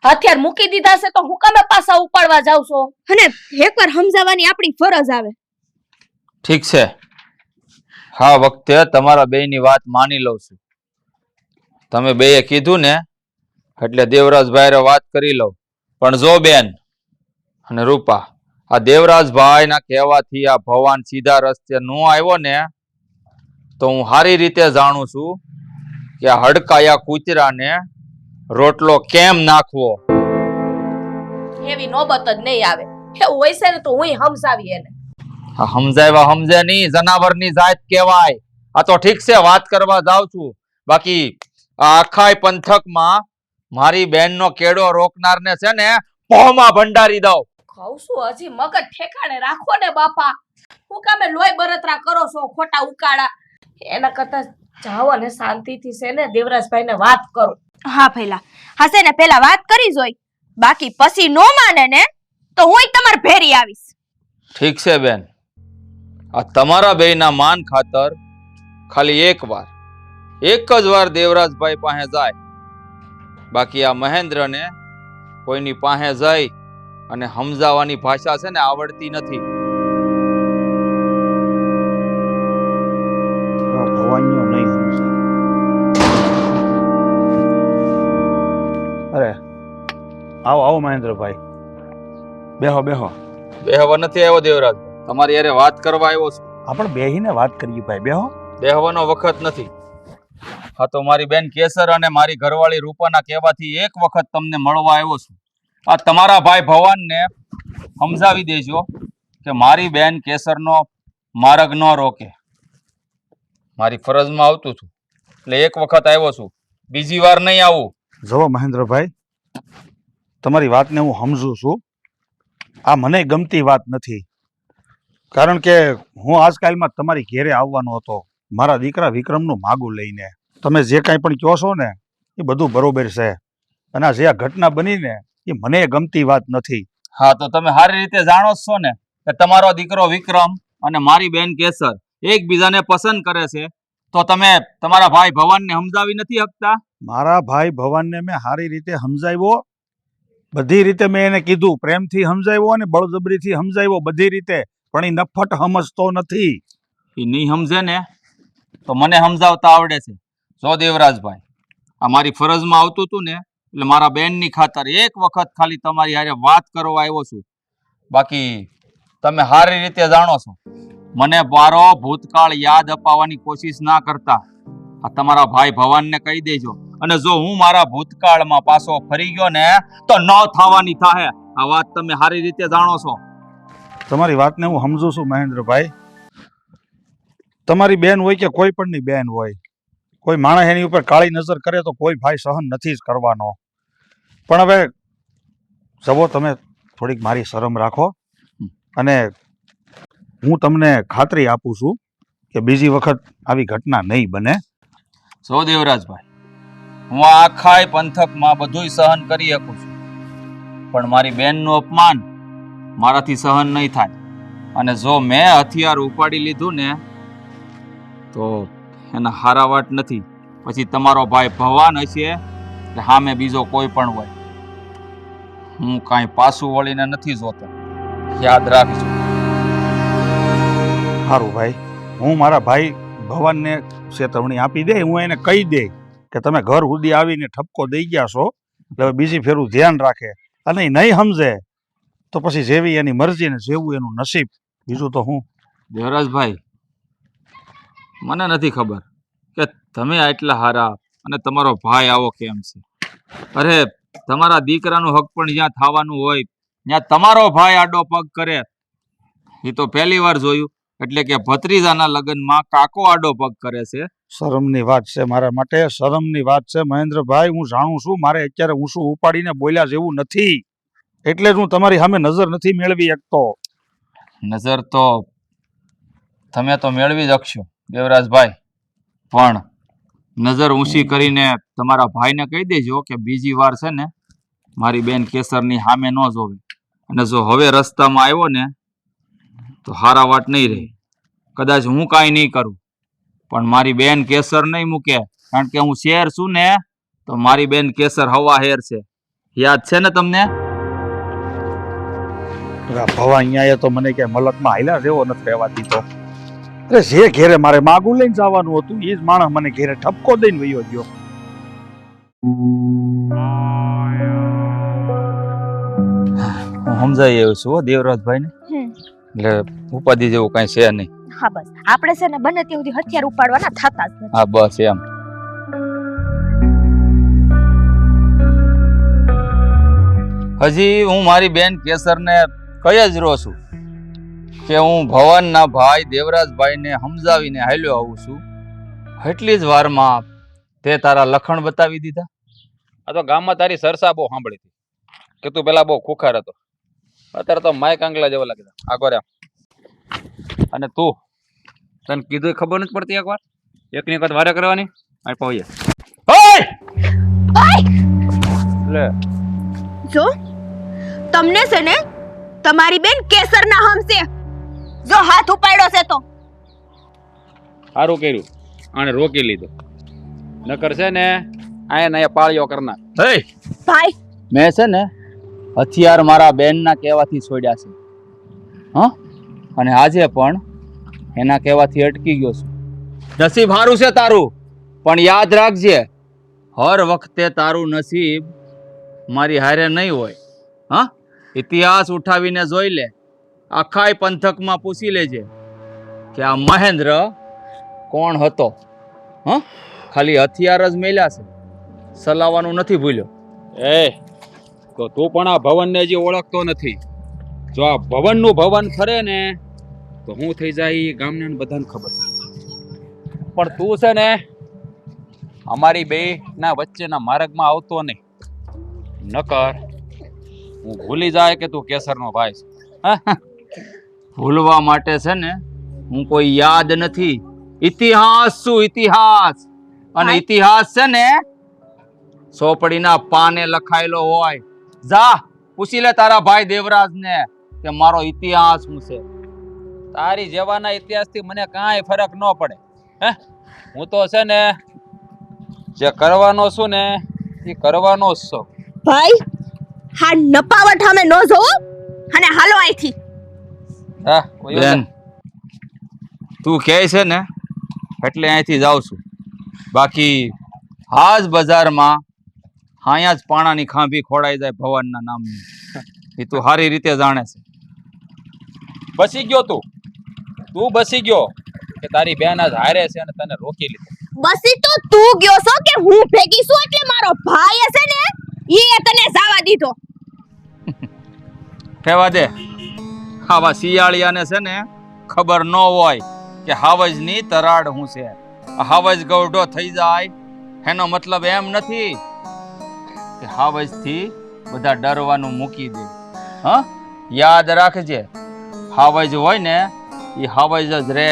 હથિયાર મૂકી દીધા છે તો હું કામે પાછા ઉપાડવા જાવ છો? અને એકવાર સમજાવવાની આપણી ફરજ આવે. ઠીક છે, હા વખતે તમારા બેયની વાત માની લઉં છું. તમે બેયે કીધું ને એટલે દેવરાજભાઈ વાત કરી લઉં. પણ જો બેન અને રૂપા, આ દેવરાજભાઈ ના કહેવાથી આ ભવાન સીધા રસ્તે નો આવ્યો ને તો હું સારી રીતે જાણું છું કે આ હડકાયા કૂતરાને રોટલો કેમ નાખવો. એવી નોબત જ નહીં આવે. એવું હોય છે ને તો હું સમજાવી એને. આ સમજાવ્યા સમજે નહીં, જનાવરની જાત કહેવાય. આ તો ઠીક છે, વાત કરવા જાઉં છું, બાકી આ આખાય પંથકમાં મારી બેનનો કેડો રોકનારને છે ને પોહમાં ભંડારી દઉં. કહું છું હજી મગજ ઠેકાણે રાખો ને બાપા. હું કામે લોહી બરતરા કરો છો ખોટા ઉકાળા? એના કરતા જાઓ અને શાંતિથી છે ને દેવરાજભાઈને વાત કરો. હા ભઈલા, હા છે ને પેલા વાત કરી જોઈ, બાકી પછી નો માને ને તો હુંય તમાર ભેરી આવીશ. ઠીક છે બેન, આ તમારા બેયના માન ખાતર ખાલી એક જ વાર દેવરાજભાઈ પાસે જાય. બાકી આ મહેન્દ્રને કોઈની પાસે જઈ અને સમજાવવાની ભાષા છે ને આવડતી નથી. ભવાનીઓ નહીં સમજે. અરે આવો આવો મહેન્દ્રભાઈ, બેહો બેહો. બેહવા નથી આવ્યો દેવરાજ, તમારી યારે વાત કરવા આવ્યો છું. આપણે બેહીને વાત કરીએ ભાઈ, બેહો. બેહવાનો વખત નથી. હા તો મારી બેન કેસર અને મારી ઘરવાળી રૂપાના કહેવાથી એક વખત તમને મળવા આવ્યો છું. આ તમારા ભાઈ ભવાનને સમજાવી દેજો કે મારી બેન કેસરનો માર્ગ ન રોકે. મારી ફરજમાં આવતું છું એટલે એક વખત આવ્યો છું, બીજી વાર નહીં આવું. જુઓ મહેન્દ્રભાઈ, તમારી વાતને હું સમજુ છું. આ મને ગમતી વાત નથી, કારણ કે હું આજકાલમાં તમારી ઘેરે આવવાનો હતો મારા દીકરા વિક્રમનું માગું લઈને. તમે જે કાંઈ પણ કહો છો ને એ બધું બરોબર છે, અને આ જે આ ઘટના બની ને એ મને ગમતી વાત નથી. હા તો તમે સારી રીતે જાણો જ છો ને કે તમારો દીકરો વિક્રમ અને મારી બેન કેસર એકબીજાને પસંદ કરે છે, તો તમે તમારા ભાઈ ભવાનને સમજાવી નથી શકતા? મારા ભાઈ ભવાનને મેં સારી રીતે સમજાવ્યો, બધી રીતે મેં એને કીધું, પ્રેમથી સમજાવ્યો અને બળજબરીથી સમજાવ્યો, બધી રીતે, પણ એ નફટ સમજતો નથી. એ નહીં સમજે ને તો મને સમજાવતા આવડે છે. જો દેવરાજભાઈ, આ મારી ફરજમાં આવતું હતું ને એટલે મારા બેનની ખાતર એક વખત ખાલી તમારી હારે વાત કરવા આવ્યો છું. બાકી તમે સારી રીતે જાણો છો, મને મારો ભૂતકાળ યાદ અપાવવાની કોશિશ ના કરતા. આ તમારા ભાઈ ભવાનને કહી દેજો, અને જો હું મારા ભૂતકાળમાં પાછો ફરી ગયો ને તો ન થવાની થાહે. આ વાત તમે સારી રીતે જાણો છો. તમારી વાતને હું સમજુ છું મહેન્દ્રભાઈ. તમારી બેન હોય કે કોઈ પણની બેન હોય, કોઈ માણસ એની ઉપર કાળી નજર કરે તો કોઈ ભાઈ સહન નથી જ કરવાનો. પણ હવે જવો, તમે થોડીક મારી શરમ રાખો, અને હું તમને ખાતરી આપું છું કે બીજી વખત આવી ઘટના નહીં બને. જો દેવરાજભાઈ, હું આ આખાય પંથકમાં બધુંય સહન કરી શકું છું, પણ મારી બેનનું અપમાન મારાથી સહન નહીં થાય. અને જો મેં હથિયાર ઉપાડી લીધું ને તો એના હારા વાટ નથી. પછી તમારો ભાઈ ભવાન હશે કે સામે બીજો કોઈ પણ હોય, હું કાંઈ પાછું વળીને નથી જોતો, યાદ રાખજો. સારું ભાઈ, હું મારા ભાઈ ભવનને ચેતવણી આપી દે, હું એને કહી દે કે તમે ઘર સુધી આવીને ઠપકો દઈ ગયા છો, એટલે હવે બીજી ફેરું ધ્યાન રાખે, અને એ નહીં સમજે તો પછી જેવી એની મરજી ને જેવું એનું નસીબ. બીજું તો હું. દેવરાજભાઈ, મને નથી ખબર કે તમે આટલા હારા અને તમારો ભાઈ આવો કેમ છે. અરે તમારા દીકરાનું હક પણ જ્યાં થવાનું હોય ત્યાં તમારો ભાઈ આડો પગ કરે, એ તો પહેલી વાર જોયું. એટલે કે ભત્રીજાના લગ્નમાં કાકો આડો પગ કરે છે. શરમની વાત છે મારા માટે, શરમની વાત છે મહેન્દ્રભાઈ. હું જાણું છું મારે અત્યારે ઊંસું ઉપાડીને બોલ્યા જેવું નથી, એટલે જ હું તમારી સામે નજર નથી મેળવી શકતો. નજર તો તમે તો મેળવી જ શકશો દેવરાજભાઈ, પણ નજર ઊંચી કરીને તમારા ભાઈને કહી દેજો કે બીજી વાર છે ને મારી બેન કેસરની સામે ન જોવે, અને જો હવે રસ્તામાં આવ્યો ને તો હારા વાત નહીં રહે. કદાચ હું કાંઈ નહીં કરું પણ મારી બેન કેસર નહીં મૂકે, કારણ કે હું શેર છું ને, તો મારી બેન કેસર હવા હેર છે. યાદ છે ને તમને? ભવા અહીંયા તો મને ક્યાંય મલકમાં હાલ્યા જેવો નથી રહેવાતી. તો અરે જે ઘેરે મારે માગું લઈને જવાનું હતું એ જ માણસ મને ઘેરે ઠપકો દઈને વયો ગયો. હું સમજાઈ આવ્યો છું દેવરાજભાઈ ને, એટલે ઉપાધિ જેવું કઈ છે નહીં. હા બસ આપણે છે ને બને ત્યાં સુધી હથિયાર ઉપાડવાના થતા જ નથી. હા બસ એમ. હજી હું મારી બેન કેસરને કહી જ રહ્યો છું કે હું ભવનના ભાઈ દેવરાજભાઈને સમજાવીને હાલ્યો આવું છું. એટલી જ વારમાં તે તારા લખણ બતાવી દીધા. આ તો ગામમાં તારી સરસા બહુ સાંભળી હતી કે તું પેલા બહુ ખુખાર હતો, અત્યારે તો માય કાંગલા જેવો લાગે આગો રે. અને તું તને કીધું ખબર નથી પડતી, એકવાર એકની વખત વારે કરવાની પાઈએ લે. જો તમને છે ને તમારી બેન કેસરના હમશે, જો હાથ ઉપાડ્યો છે તો સારું કર્યું, આને રોકી લીધો, નકર છે ને આયા પાળ્યો કરના. ભાઈ મેં છે ને હથિયાર મારા બેનના કહેવાથી છોડ્યા છે, હા, અને આજે પણ એના કહેવાથી અટકી ગયો છું. નસીબ સારું છે તારું, પણ યાદ રાખજે હર વખતે તારું નસીબ મારી હારે નહીં હોય. હા, ઇતિહાસ ઉઠાવીને જોઈ લે, આખાય પંથકમાં પૂછી લેજે કે આ મહેન્દ્ર કોણ હતો. હા, ખાલી હથિયાર જ મેલ્યા છે, સલાવવાનું નથી ભૂલ્યો. તો તું પણ આ ભવનને હજી ઓળખતો નથી. જો આ ભવનનું ભવન ફરે ને તો હું થઈ જાય એ ગામના બધાને ખબર છે, પણ તું છે ને અમારી બે ના વચ્ચેના માર્ગમાં આવતો નહીં, નકર હું ભૂલી જાય કે તું કેસરનો ભાઈ છે. ભૂલવા માટે છે ને હું કોઈ યાદ નથી, ઇતિહાસ છું, ઇતિહાસ. અને ઇતિહાસ છે ને ચોપડીના પાને લખાયેલો હોય. જા પૂછી લે તારા ભાઈ દેવરાજને કે મારો ઇતિહાસ શું છે. તારી જેવાના ઇતિહાસથી મને કાંઈ ફરક ન પડે. હું તો છે ને જે કરવાનો છું ને એ કરવાનો જ છું. ભાઈ હા નપાવટ સામે નો જોવો અને હાલો અહીંથી. બેન તું કહે છે ને એટલે અહીંથી જાઉં છું, બાકી આજ બજારમાં અહીંયા જ પાણાની ખાંભી ખોડાઈ જાય ભવનના નામની, એ તું સારી રીતે જાણે છે. બસી ગયો તું બસી ગયો કે તારી બેન આજ હારે છે અને તને રોકી લીધો. બસી તો તું ગયો છો કે હું ભેગી છું, એટલે મારો ભાઈ હશે ને ઈ તને જાવા દીધો. કહેવા દે, આવા શિયાળિયાને છે ને ખબર ન હોય કે હાવજની તરાડ શું છે. હાવજ ગૌઢો થઈ જાય એનો મતલબ એમ નથી કે હાવજથી બધા ડરવાનું મૂકી દે. હા, યાદ રાખજે, હાવજ હોય ને એ હાવજ જ રહે.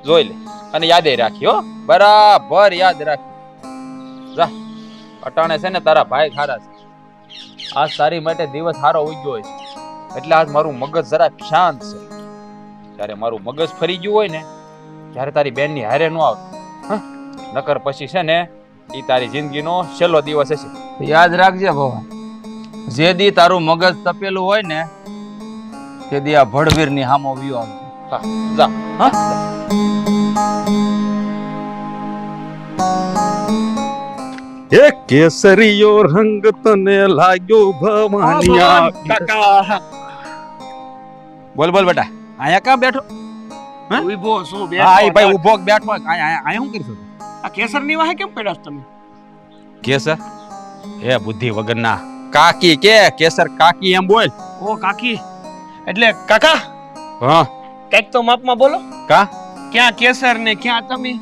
જોઈ લે અને યાદે રાખી હો, બરાબર યાદ રાખી. જા અટાણે છે ને તારા ભાઈ ખારા છે, આજ તારી માટે દિવસ સારો ઉગ્યો હોય છે, એટલે આજ મારું મગજ જરા શાંત છે. જ્યારે મારું મગજ ફરી ગયું હોય ને ત્યારે તારી બેનની હારે ન આવતો, નકર પછી છે ને એ તારી જિંદગીનો છેલ્લો દિવસ હશે. યાદ રાખજે ભવન, જે દી તારું મગજ તપેલું હોય ને તે દી આ ભડવીરની હામો વિયો આવજો. જા. હા? એ કેસરીયો રંગ તને લાગ્યો ભવાનિયા. કાકા બોલ બોલ બેટા, અહીંયા ક્યાં બેઠો? ઉભો શું બે હા એ ભાઈ ઊભો બેઠો, અહીંયા શું કરશો? આ કેસર ની વાહે કેમ પડ્યા છો તમે? કેસર એ બુદ્ધિ વગરના કાકી કે કેસર કાકી એમ બોલ. ઓ કાકી એટલે કાકા હા કઈક તો માપમાં બોલો. કા ક્યાં કેસર ને ક્યાં તમે?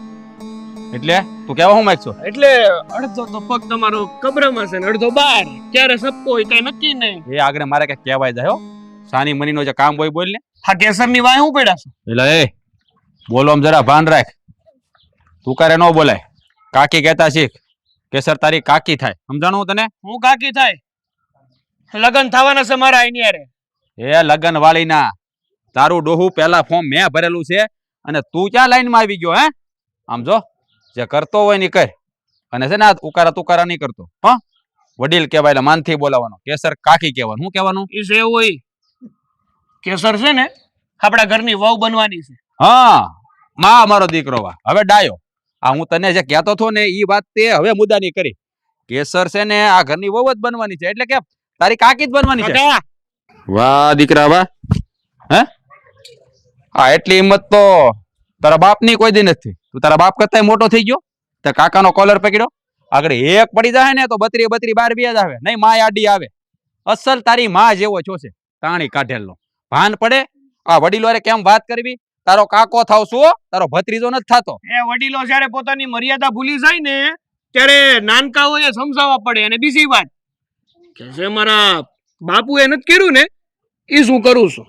એટલે તું કેવા હું માંગશો? એટલે અડધો તો પગ તમારો કબરમાં છે ને અડધો બહાર. ક્યારે સપકો હોય કઈ નક્કી નહીં. એ આગળ મારે કઈ કહેવાય જાય હો. સાની મનીનો જે કામ હોય બોલ ને. હા કેસર ની વાહે હું પડ્યા છો? એટલે એ બોલો આમ જરા ભાન રાખ. તું કરે ન બોલાય. કાકી કહેતા શીખ. કેસર તારી કાકી થાય, સમજાણું તને? હું કાકી થાય? લગન થવાના છે મારા એની હારે. એ લગન વાળી ના, તારું ડોહું પહેલા ફોર્મ મેં ભરેલું છે અને તું ક્યાં લાઈન માં આવી ગયો? હે આમ જો, જે કરતો હોય ને કર, અને છે ને આ ઉકારા તુકારા નહીં કરતો. હા વડીલ કહેવાય એટલે માનથી બોલાવાનો. કેસર કાકી કહેવાનું. શું કહેવાનું? ઈ છે એવું હોય. કેસર છે ને આપણા ઘરની વહુ બનવાની છે. હા માં મારો દીકરો વા હવે ડાયો. આ હું તને જે કહેતો હતો ને ઈ વાત તે હવે મુદ્દાની કરી. કેસર છે ને આ ઘરની વહુ જ બનવાની છે, એટલે કે તારી કાકી જ બનવાની છે. કાકા વાહ દીકરા વાહ. હે આ એટલી હિંમત તો તારા બાપની કોઈ દી નથી. તું તારા બાપ કરતા મોટો થઈ ગયો. તારા કાકાનો કોલર પકડ્યો. આગળ એક પડી જાય ને તો બત્રી બત્રી બાર બે જ આવે, નહીં માં આડી આવે. અસલ તારી માં જેવો છો છે, તાણી કાઢેલો. ભાન પડે આ વડીલો કેમ વાત કરવી? તારો કાકો થાવ છું, તારો ભત્રીજો નથી થતો. એ વડીલો જ્યારે પોતાની મર્યાદા ભૂલી જાય ને ત્યારે નાનકાઓએ સમજાવવા પડે. અને બીજી વાત કે જે મારા બાપુએ નથી કર્યું ને એ શું કરું છું.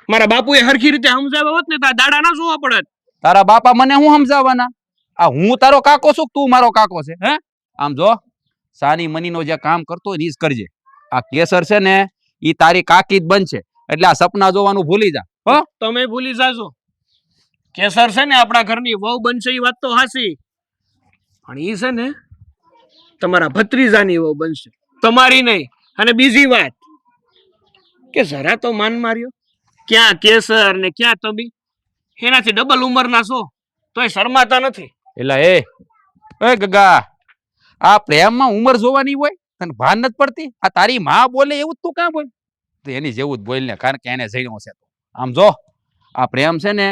મારા બાપુએ હરખી રીતે સમજાવ્યા હોત ને તો આ દાડા ના જોવા પડત. તારા બાપા મને હું સમજાવવાના? આ હું તારો કાકો છું, તું મારો કાકો છે? હે આમ જો, સાની મનીનો જે કામ કરતો હોય ને ઈ જ કરજે. આ કેસર છે ને ઈ તારી કાકી જ બનશે, એટલે આ સપના જોવાનું ભૂલી જા. હો તમે ભૂલી જાજો. કેસર છે ને આપણા ઘરની વહુ બનશે એ વાત તો હાસી, પણ ઈ છે ને તમારા ભત્રીજાની વહુ બનશે, તમારી નહીં. અને બીજી વાત કે જરા તો માન માર્યો. ક્યાં કેસર ને ક્યાં તમે? એનાથી ડબલ ઉંમરના છો તોય શરમાતા નથી. એટલે એ ગગા, આ પ્રેમમાં ઉંમર જોવાની હોય તને ભાન નથી પડતી? આ તારી માં બોલે એવું તું કાં બોલ? તો એની જેવું જ બોલ ને, કારણ કે એને જઈનો છે. આમ જો, આ પ્રેમ છે ને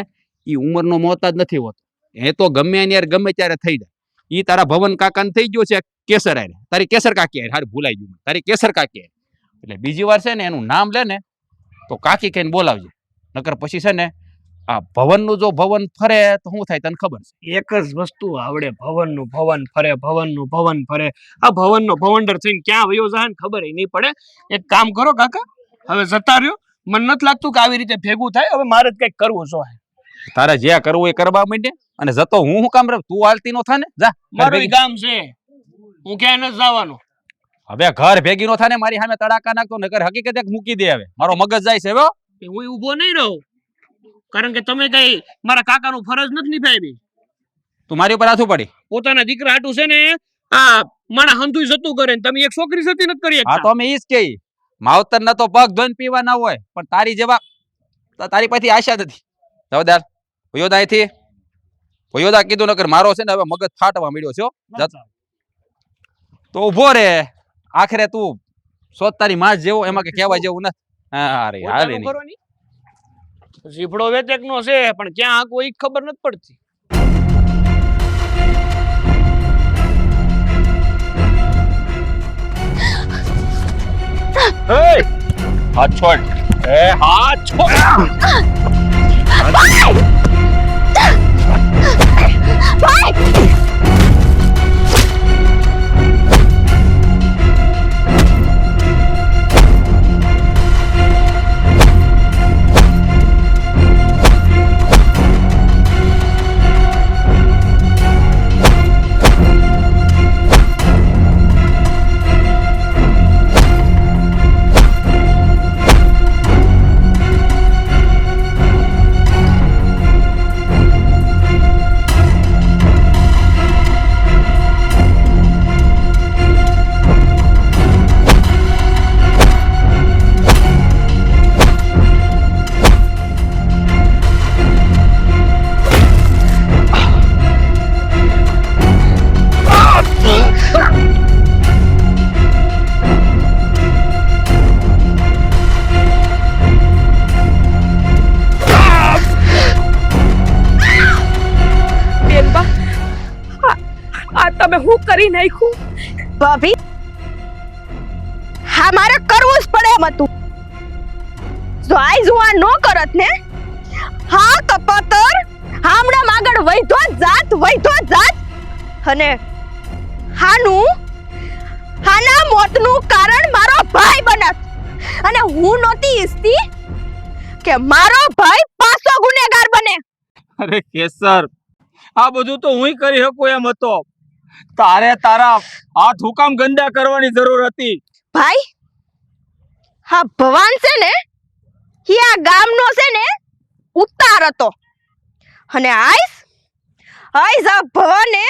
એ ઉંમરનો મોહતાજ નથી હોતો. એ તો ગમે એની યાર ગમે ત્યારે થઈ જાય. ઈ તારા ભવન કાકાને થઈ ગયો છે કેસર આરે, તારી કેસર કાકી આરે. હારું ભૂલાઈ ગયું, તારી કેસર કાકી આરે. એટલે બીજી વાર છે ને એનું નામ લે ને તો કાકી કહીને બોલાવજે. નકર પછી છે ને આ ભવનનું જો ભવન ફરે તો શું થાય તને ખબર છે? એક જ વસ્તુ આવડે, ભવનનું ભવન ફરે, ભવનનું ભવન ફરે. આ ભવનનો ભવંડર થઈને ક્યાં વયો જાય ને ખબર નહીં પડે. એક કામ કરો કાકા, હવે જતા રહ્યો. મને નથી લાગતું કે આવી રીતે ભેગું થાય. હવે મારે જ કંઈક કરવું જોઈએ. તારે જે કરવું એ કરવા માંડે. અને જતો હું કામ રે? તું હાલતી નો થાને, જા. મારું કામ છે, હું ક્યાંય નથી જવાનું. હવે ઘર ભેગી નો થાને મારી સામે તડાકા નાખતો, નકર હકીકત એક મૂકી દે. હવે મારો મગજ જાય છે. હવે હું ઊભો નહીં રહું, કારણ કે તમે કઈ મારા કાકાનું ફરજ નથી નિભાવી. તું મારી ઉપર હાથું પડી. પોતાના દીકરા હાટું છે ને આ માણા હંધુય જતું કરે ને તમે એક છોકરી જતી નથી કરી હા તો અમે ઈ જ કહીએ. માવતર ના તો પગ ધોઈને પીવા ના હોય, પણ તારી જેવા તારી પાસેથી આશા નથી. જવાદાર ભયોદા અહીંથી ભયોદા કીધું નકર મારો છે ને હવે મગજ ફાટવા મળ્યો છે. તો ઉભો રે, આખરે તું સોત તારી માં જેવો, એમાં કે કહેવાય જેવું નથી. હા અરે હાલે નહીં. જીભડો વેતેક નો છે પણ ક્યાં આંકવો ઈ ખબર નથી પડતી. હાથ છોડ. હાથ છોડ. તમે હું કરી નાખ્યું? ભાભી હા મારે કરવું જ પડે એમ હતું. જો આઈ જો આ નો કરત ને હા કપાતર હામણાં આગળ વૈધો જાત અને હાના મોતનું કારણ મારો ભાઈ બનત અને હું નહોતી ઈચ્છતી કે મારો ભાઈ પાછો ગુનેગાર બને. અરે કેસર, આ બધું તો હુંય કરી શકું એમ હતો. તારે તારા હાથ હુકામ ગંદા કરવાની જરૂર હતી. ભાઈ હા ભવાન છે ને ઈ આ ગામનો છે ને ઉતાર હતો અને આઈસ આ ભવાને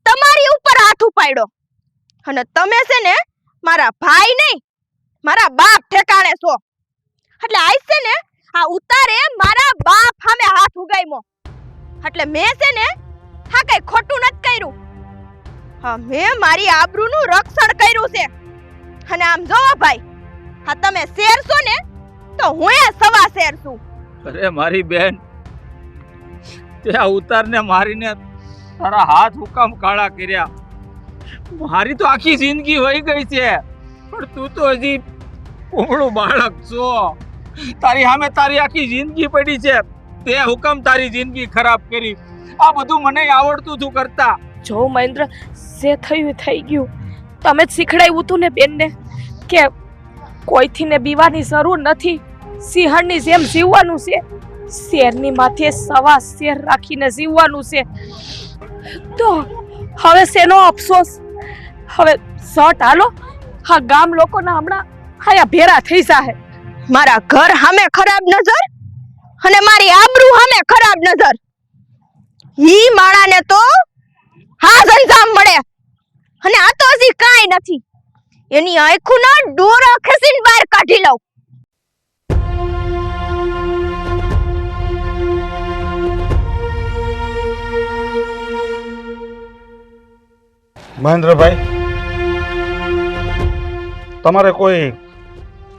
તમારી ઉપર હાથ ઉપાડ્યો અને તમે છે ને મારા ભાઈ નહીં મારા બાપ ઠેકાણે છો એટલે આઈસ છે ને આ ઉતારે મારા બાપ સામે હાથ ઉગામ્યો એટલે મેં છે ને હા કઈ ખોટું નથી કર્યું. હા મેં મારી આબરૂનું રક્ષણ કર્યું છે અને આમ જોવો ભાઈ હા તમે શેર છો ને તો હું એ સવા શેર છું. અરે મારી બેન, તે આ ઉતારને મારીને તારા હાથ હુકામ કાળા કર્યા. મારી તો આખી જિંદગી વહી ગઈ છે, પણ તું તો હજી કુમળું બાળક છો. તારી સામે તારી આખી જિંદગી પડી છે, તે હુકમ તારી જિંદગી ખરાબ કરી. આ બધું મને આવડતું હતું કરતા. જો મહેન્દ્ર, જે થયું એ થઈ ગયું. તમે જ શીખડાવ્યું હતું ને બેનને કે કોઈથી ને બીવાની જરૂર નથી, સિંહણની જેમ જીવવાનું છે, શેરની માથે સવા શેર રાખીને જીવવાનું છે. તો હવે શેનો અફસોસ? હવે સટ હાલો, હા ગામ લોકોના હમણાં હાયા ભેરા થઈ જાહે. મારા ઘર સામે ખરાબ નજર અને મારી આબરૂ સામે ખરાબ નજર, ઈ માણાને તો હા અંજામ મળે. અને આ તો હજી કાંઈ નથી, એની આંખોનો ડોરો ખેંચીને બહાર કાઢી લઉં. મહેન્દ્રભાઈ, તમારે કોઈ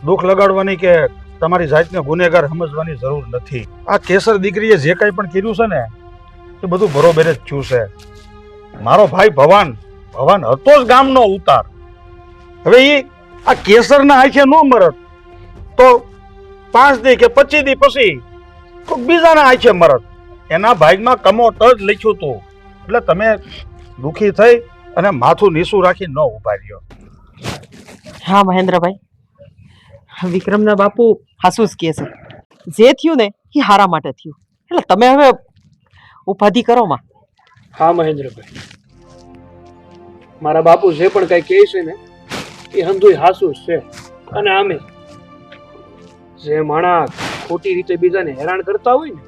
દુઃખ લગાડવાની કે તમારી જાતને ગુનેગાર સમજવાની જરૂર નથી. આ કેસર દીકરીએ જે કંઈ પણ કર્યું છે ને એ બધું બરોબર જ થયું છે. મારો ભાઈ ભવાન હતો જ ગામનો ઉતાર. હવે એ આ કેસરના આંખે ન મરત તો 5 દી કે 25 દી પછી કોઈક બીજાના આંખે મરત. એના ભાગમાં કમોટ જ લખ્યું હતું. એટલે તમે દુઃખી થઈ અને માથું નીચું રાખી ન ઉભા રહ્યો. હા મહેન્દ્રભાઈ, વિક્રમના બાપુ હાસુસ કહે છે, જે થયું ને એ હારા માટે થયું. એટલે તમે હવે ઉપાધિ કરો માં. હા મહેન્દ્રભાઈ, મારા બાપુ જે પણ કઈ કહે છે ને એ હંધુય હાસુ જ છે. અને આમે જે માણા ખોટી રીતે બીજાને હેરાન કરતા હોય ને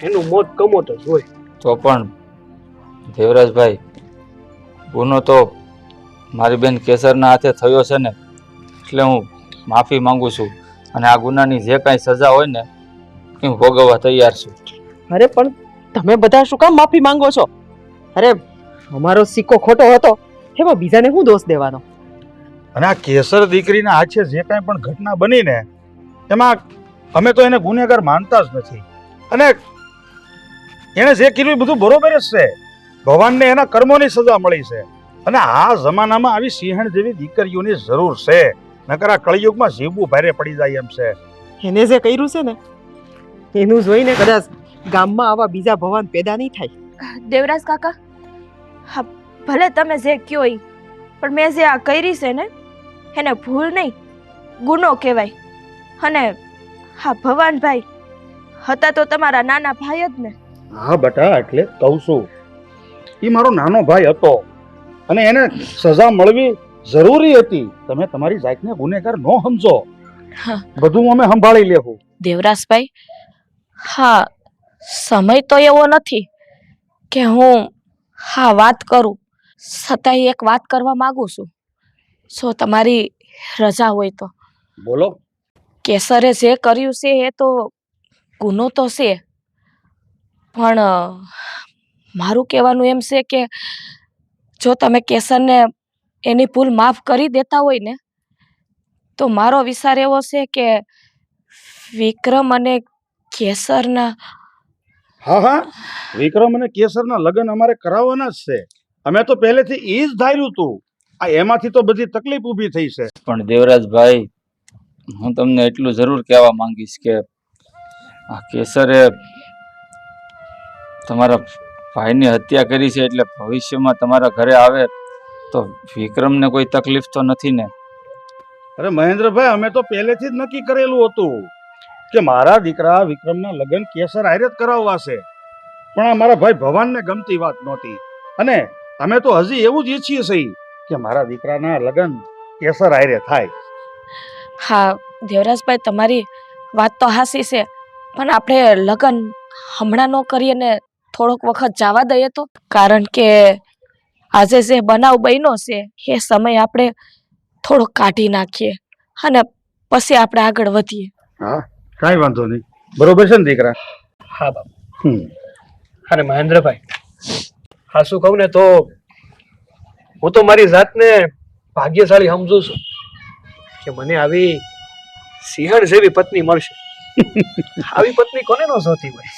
એનું મોત કમોત જ હોય. તો પણ દેવરાજભાઈ, ગુનો તો મારી બેન કેસરના હાથે થયો છે ને, એટલે હું માફી માંગુ છું અને આ ગુનાની જે કાંઈ સજા હોય ને એ હું ભોગવવા તૈયાર છું. અરે પણ તમે બધા શું કામ માફી માંગો છો? અરે અમારો સિક્કો ખોટો હતો એમાં બીજાને શું દોષ દેવાનો? અને આ કેસર દીકરીના હાથે જે કાંઈ પણ ઘટના બની ને એમાં અમે તો એને ગુનેગાર માનતા જ નથી. અને એણે જે કર્યું એ બધું બરોબર જ છે. ભગવાનને એના કર્મોની સજા મળી છે. અને આ જમાનામાં આવી સિંહણ જેવી દીકરીઓની જરૂર છે, નકર આ કળિયુગમાં જીવવું ભારે પડી જાય એમ છે. એને જે કર્યું છે ને એનું જોઈને કદાચ ગામમાં આવા બીજા ભવાન પેદા નહીં થાય. દેવરાજ કાકા, હા ભલે તમે જે કયો ઈ, પણ મેં જે આ કરી છે ને એને ભૂલ નહીં ગુનો કહેવાય. અને હા ભવાનભાઈ હતા તો તમારા નાના ભાઈ જ ને. હા બેટા, એટલે કહું છું એ મારો નાનો ભાઈ હતો અને એને સજા મળવી જરૂરી હતી. તમે તમારી જાતને ગુનેગાર ન સમજો. બધું અમે સંભાળી લેવું. દેવરાજભાઈ, હા સમય તો એવો નથી કે હું હા વાત કરું, છતાંય એક વાત કરવા માંગુ છું. જો તમારી રજા હોય તો. બોલો. કેસરે જે કર્યું છે એ તો ગુનો તો છે, પણ મારું કહેવાનું એમ છે કે જો તમે કેસરને એની ભૂલ માફ કરી દેતા હોય ને તો મારો વિચાર એવો છે કે વિક્રમ અને કેસરના હા, વિક્રમ અને કેસરના લગ્ન અમારે કરાવવાના જ છે. અમે તો પહેલેથી ઈ જ ધાર્યું હતું. આ એમાંથી તો બધી તકલીફ ઊભી થઈ છે. પણ દેવરાજભાઈ, હું તમને એટલું જરૂર કહેવા માંગીશ કે આ કેસરે તમારા ભાઈની હત્યા કરી છે, એટલે ભવિષ્યમાં તમારા ઘરે આવે તો વિક્રમને કોઈ તકલીફ તો નથી ને? અરે મહેન્દ્રભાઈ, અમે તો પહેલેથી જ નક્કી કરેલું હતું કે મારા દીકરા વિક્રમના લગ્ન કેસર હારે જ કરાવવા છે. પણ આ મારા ભાઈ ભવાનને ગમતી વાત નહોતી, અને અમે તો હજી એવું જ ઈચ્છીએ છીએ કે મારા દીકરાના લગ્ન કેસર હારે થાય. હા દેવરાજભાઈ, તમારી વાત તો હાસી છે, પણ આપણે લગ્ન હમણાં ન કરીએ ને થોડોક વખત જવા દઈએ તો. કારણ કે આજે જે બનાવ બન્યો છે એ સમય આપણે થોડોક કાઢી નાખીએ અને પછી આપણે આગળ વધીએ. હા, કાંઈ વાંધો નહીં. બરોબર છે ને દીકરા? હા બાપુ. અને મહેન્દ્રભાઈ, હા શું કહું ને તો હું તો મારી જાતને ભાગ્યશાળી સમજુ છું કે મને આવી સિંહણ જેવી પત્ની મળશે. આવી પત્ની કોને ન જોતી હોય?